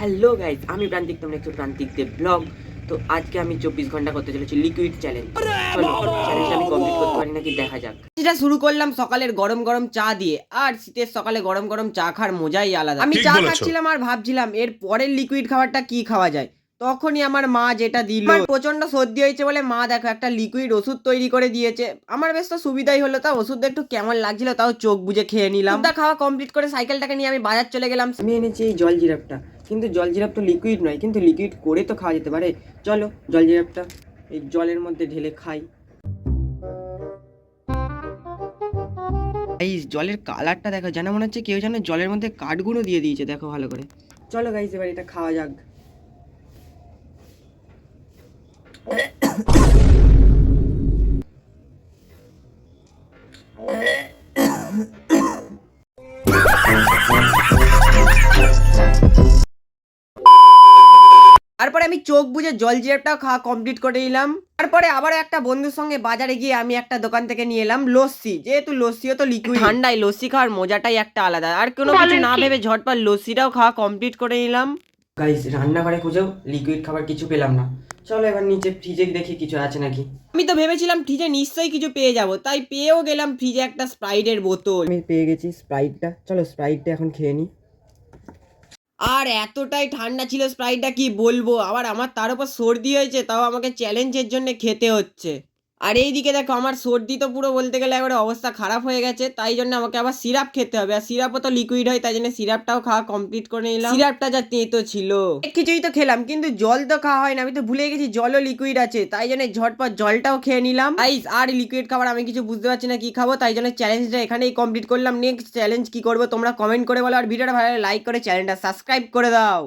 Hello guys, আমি প্রান্তিক, তোমরা একটু প্রান্তিক দেব ব্লগ। তো আজকে আমি 24 ঘন্টা করতে চলেছি লিকুইড চ্যালেঞ্জ। চলো চ্যালেঞ্জটা আমি কমপ্লিট করতে পারি নাকি দেখা যাক। যেটা শুরু করলাম সকালের গরম গরম চা দিয়ে, আর শীতের সকালে গরম গরম চা খাওয়ার মজাই আলাদা। আমি চা খাচ্ছিলাম আর ভাবছিলাম এর পরের লিকুইড খাবারটা কি খাওয়া যায়। তখনই আমার মা যেটা দিল, আমার প্রচন্ড সর্দি হয়েছে বলে মা দেখো একটা লিকুইড ওষুধ তৈরি করে দিয়েছে। আমার বেশ তো সুবিধাই হলো, তাও ওষুধটা একটু কেমন লাগছিল, তাও চোখ বুজে খেয়ে নিলাম। ওটা খাওয়া কমপ্লিট করে সাইকেলটাকে নিয়ে আমি বাজার চলে গেলাম। আমি এনেছি এই জল জিরাপটা, কিন্তু জল জিরাপ তো লিকুইড নয়, কিন্তু লিকুইড করে তো খাওয়া যেতে পারে। চলো জল জিরাপটা এই জলের মধ্যে ঢেলে খাই। এই জলের কালারটা দেখো, যেন মনে হচ্ছে কেউ যেন জলের মধ্যে কাঠগুঁড়ো দিয়ে দিয়েছে, দেখো ভালো করে। চলো গাইস এবার এটা খাওয়া যাক। তারপরে আমি চোখ বুজে জল জিরাপটাও খাওয়া কমপ্লিট করে নিলাম। তারপরে আবার একটা বন্ধুর সঙ্গে বাজারে গিয়ে আমি একটা দোকান থেকে নিয়ে এলাম লস্যি, যেহেতু লস্যিও তো লিকুইড, ঠান্ডায় লস্যি খাওয়ার মজাটাই একটা আলাদা। আর কোনো কিছু না ভেবে ঝটপট লস্যিটাও খাওয়া কমপ্লিট করে নিলাম। গাইস রান্নাঘরে খুঁজেও লিকুইড খাবার কিছু পেলাম না। চলো এবার নিচে ফ্রিজে দেখি কিছু আছে নাকি। আমি তো ভেবেছিলাম ফ্রিজে নিশ্চয়ই কিছু পেয়ে যাব, তাই পেয়েও গেলাম ফ্রিজে একটা স্প্রাইটের বোতল। আমি পেয়ে গেছি স্প্রাইটটা, চলো স্প্রাইটটা এখন খেয়ে নিই। আর এতটাই ঠান্ডা ছিল স্প্রাইটটা কি বলবো, আবার আমার তার উপর সর্দি হয়েছে, তাও আমাকে চ্যালেঞ্জের জন্য খেতে হচ্ছে। আর এইদিকে দেখো আমার সর্দি তো পুরো বলতে গেলে একবারে অবস্থা খারাপ হয়ে গেছে, তাই জন্য আমাকে আবার সিরাপ খেতে হবে। আর সিরাপও তো লিকুইড হয়, তাই জন্য সিরাপটাও খাওয়া কমপ্লিট করে নিলাম। সিরাপটা যা তেতো ছিল। কিছুই তো খেলাম, কিন্তু জল তো খাওয়া হয় না, আমি তো ভুলে গেছি জলও লিকুইড আছে, তাই জন্য ঝটপট জলটাও খেয়ে নিলাম। আর লিকুইড খাবার আমি কিছু বুঝতে পারছি না কি খাবো, তাই জন্য চ্যালেঞ্জটা এখানেই কমপ্লিট করলাম। নেক্সট চ্যালেঞ্জ কি করবো তোমরা কমেন্ট করে বলো, আর ভিডিওটা ভালো লাগলে লাইক করে চ্যানেলটা সাবস্ক্রাইব করে দাও।